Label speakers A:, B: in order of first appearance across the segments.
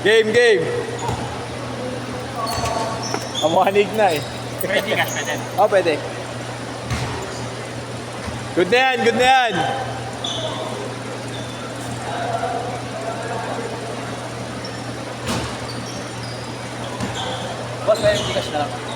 A: Game, game. Ang manig na eh.
B: Pwede cash pwede.
A: Oh, pwede. Good na yan, good na yan.
B: Boss, pwede cash na lang.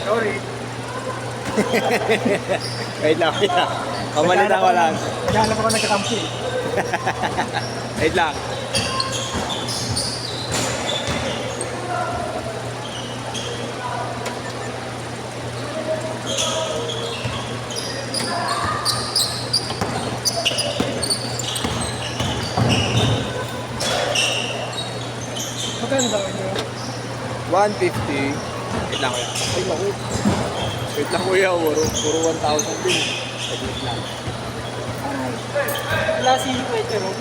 C: Sorry.
A: Wait lang, wait lang. Kamalita ko lang.
C: Naghahanap ako nagkakampi.
A: Wait lang.
C: Magkano ba yun?
A: 150. Wait lang, kuya.
C: Ay, naku.
A: Wait lang, kuya. Puro 1,000 din. Wait lang.
C: Wala si waiter, oh.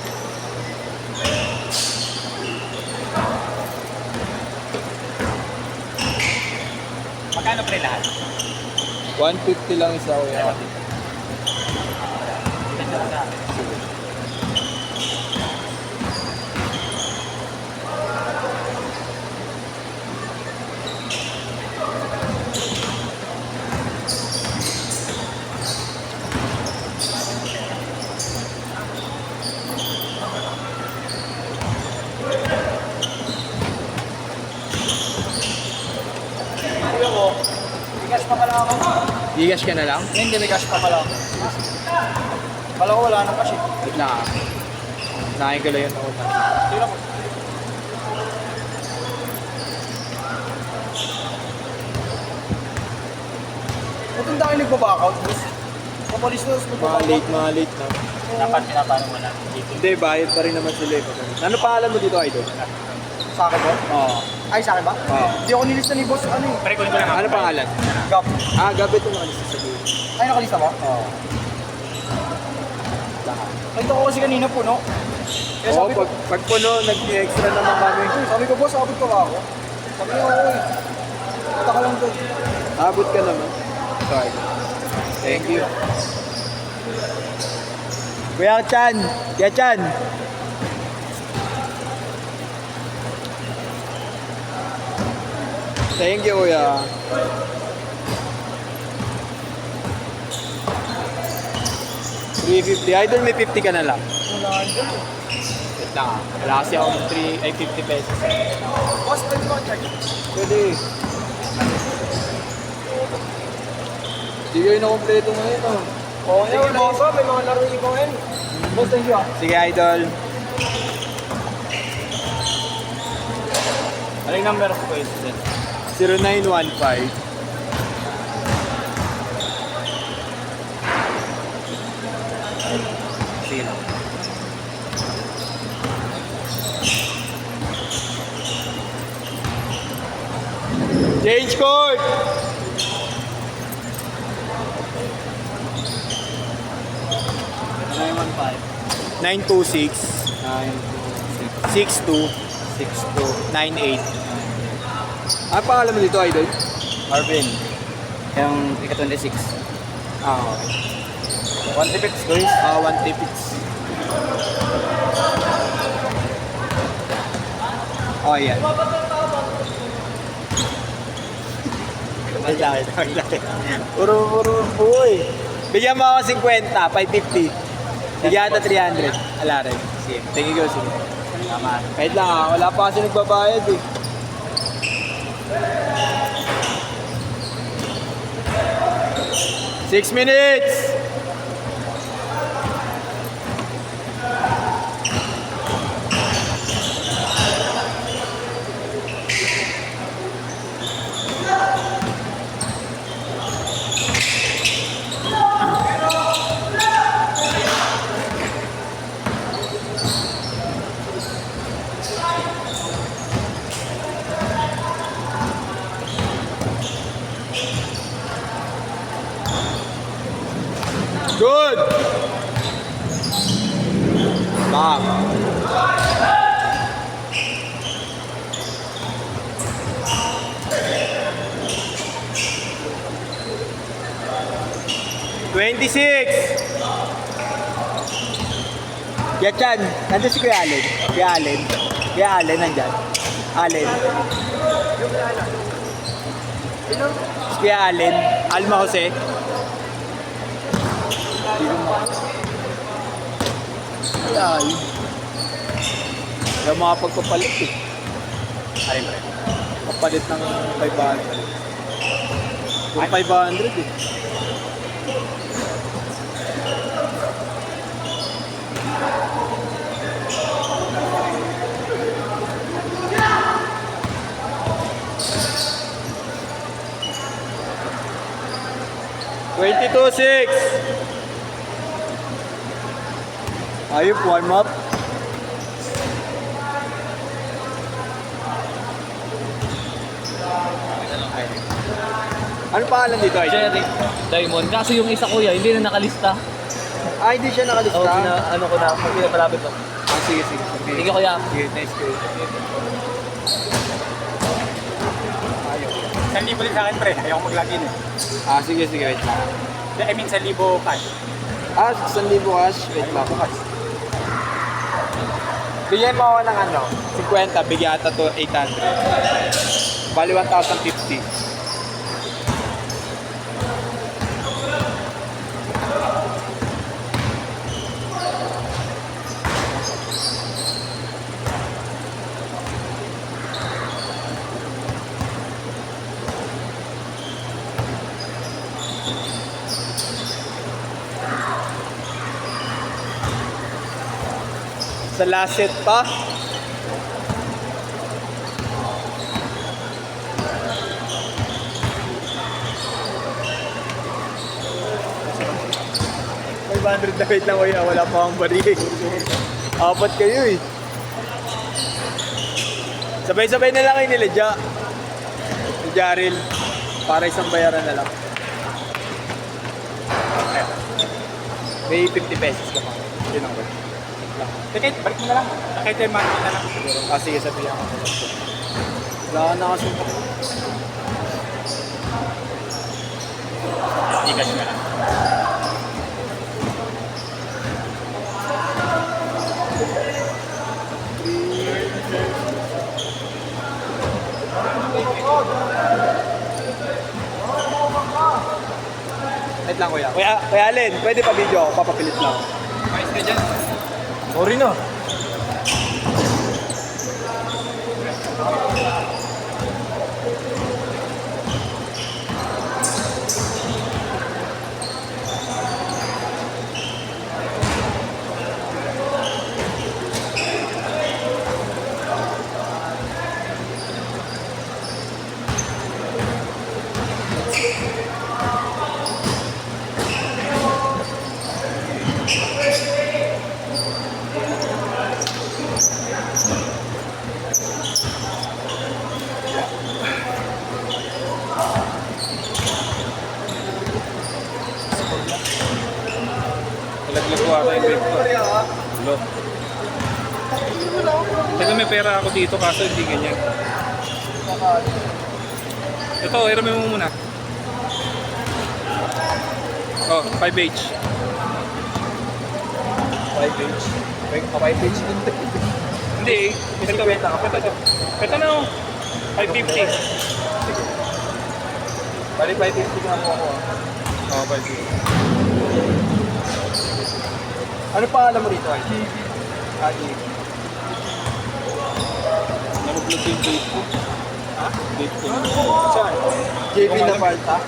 B: Magkano pre lahat?
A: 150 lang isa, kuya.
B: Dito sa akin. Kuya ko, may cash pa pala ako.
A: Gigas ka na lang?
B: Hindi, may cash pa pala ako. Kala ko wala nang cash eh.
A: Wait lang, ah. Nahin ko lang yun.
B: Sige lang po. Ba't ang dami nagpa-backout, boss? Kapalis na,
A: Mga late na.
B: Dapat pinapano mo na dito.
A: Hindi, bayad pa rin naman sila eh. Ano pangalan mo dito, idol?
C: Sa akin ba?
A: Oo.
C: Ay, sa akin ba?
A: Oo.
C: Hindi ako nilista ni boss, ano eh.
B: Pre, kunin ko lang.
A: Ano pangalan?
C: Gap.
A: Ah, gabi ito nakalista sa dulo.
C: Ay, nakalista mo?
A: Oo. Lahat.
C: Nakita ko kasi kanina po, no? Kaya
A: Oo,
C: sabi ko,
A: pag puno, nag-extra naman kami.
C: sabi ko, boss, abot ko ba ako? Sabi niya, oo eh. Punta ka lang doon.
A: Abot ka naman. Sorry. Thank you. Kuya Chan! Kuya Chan! Thank you, kuya. $350. Idol, may 50 ka na lang.
C: Wala doon.
A: Wait lang ah. Wala kasi akong 50 pesos.
C: Boss, pwede ko check.
A: Pwede. Hindi kayo na kompleto ngayon ah.
C: Oo, sige, boss. May mga laro ko ngayon. Boss, thank you ah.
A: Sige, idol.
B: Ano yung number ko kayo?
A: 0915
B: Sige lang.
A: Change code!
B: Ano yung 1.5?
A: 926 62
B: 62.
A: 98. Ano pangalan mo dito, idol?
B: Marvin. Yung ika-26.
A: Ah, okay.
B: 1 tips, guys.
A: Ah, 1 tippets. Oh, yan. Wait lang, wait lang. Puro boy. Bigyan mo ako 50, 550. Bigyan ata 300. Ala rin. Sige, thank you, sige.
B: Tama.
A: Wait lang ah, wala pa kasi nagbabayad eh. Six minutes! Bak. $26. Yachan, nandun si Kuya Allen. Kuya Allen. Kuya Allen, nandyan. Allen. Si Kuya Allen. Alma Jose. Ay. Yung mga pagpapalit eh. Ay, pre. Kapalit ng 500. Yung 500 eh. $22,600. Ayun, warm up. Ano pangalan dito, Ay?
D: Jerry Diamond. Kaso yung isa kuya, hindi na nakalista.
A: Ah, hindi siya nakalista.
D: Oo, ano ko na, pinapalapit ko.
A: Ah, sige, sige.
D: Sige kuya.
A: Sige, nice ko. Ayaw.
B: 1,000 din sa akin, pre. Ayaw ko mag-login eh.
A: Ah, sige, sige, wait lang.
B: I mean, 1,000 cash.
A: Ah, 1,000 cash. Wait lang. Bigyan mo ako ng ano, 50, bigyan ata to 800. Bali 1,050. Sa last set pa. $500 na wait lang kuya, wala pa akong barinig. Apat kayo eh. Sabay-sabay na lang kayo nila Ja. Si Jaril. Para isang bayaran na lang. May 50 pesos ka pa. Yun ang wala.
B: Sige, balik mo na lang. Kahit yung money na lang.
A: Ah, sige, sabihan ko. Wala ka na kasi.
B: Igas na lang.
A: Wait lang kuya. Kuya Allen, pwede pa video ako, papapilit lang.
B: Ayos ka dyan.
A: Sorry no.
E: Laglag ko ata yung vape ko. Hello. Teka, may pera ako dito kaso hindi ganyan. Ito, hirami mo muna. Oh, 5H.
A: 5 page. 5 page din.
E: Hindi, ito. Ito na oh. 550.
A: Bali 550 na ako.
E: Oh, 550.
A: Ano pangalan mo rito? Adi.
E: Nag-upload yung vape ko.
A: Ha?
E: Vape ko.
A: Saan? JB na Malta.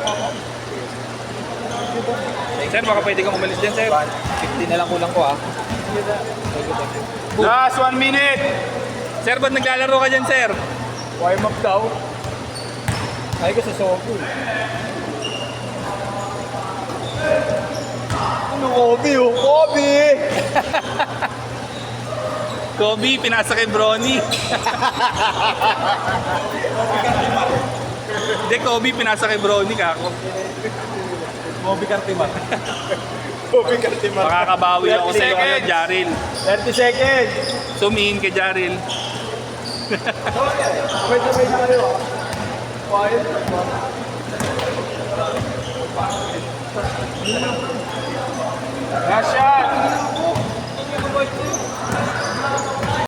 E: Sir, baka pwede kang umalis dyan, sir.
A: 50 na lang kulang ko ah.
E: Last 1 minute! Sir, ba't naglalaro ka dyan, sir?
A: Warm up daw. Ay ko sa Sogo. Ano Kobe oh? Kobe!
E: Kobe, pinasa kay Bronny. Hindi, Kobe, pinasa kay Bronny, kako.
A: Kobe Cartiman.
B: Bobby Cartimar.
E: Makakabawi ako sa
B: 30
E: iyo,
B: seconds.
E: Jaril.
B: 30 seconds.
E: Zoom in kay Jaril.
B: Sabay-sabay na kayo. Quiet. Last shot.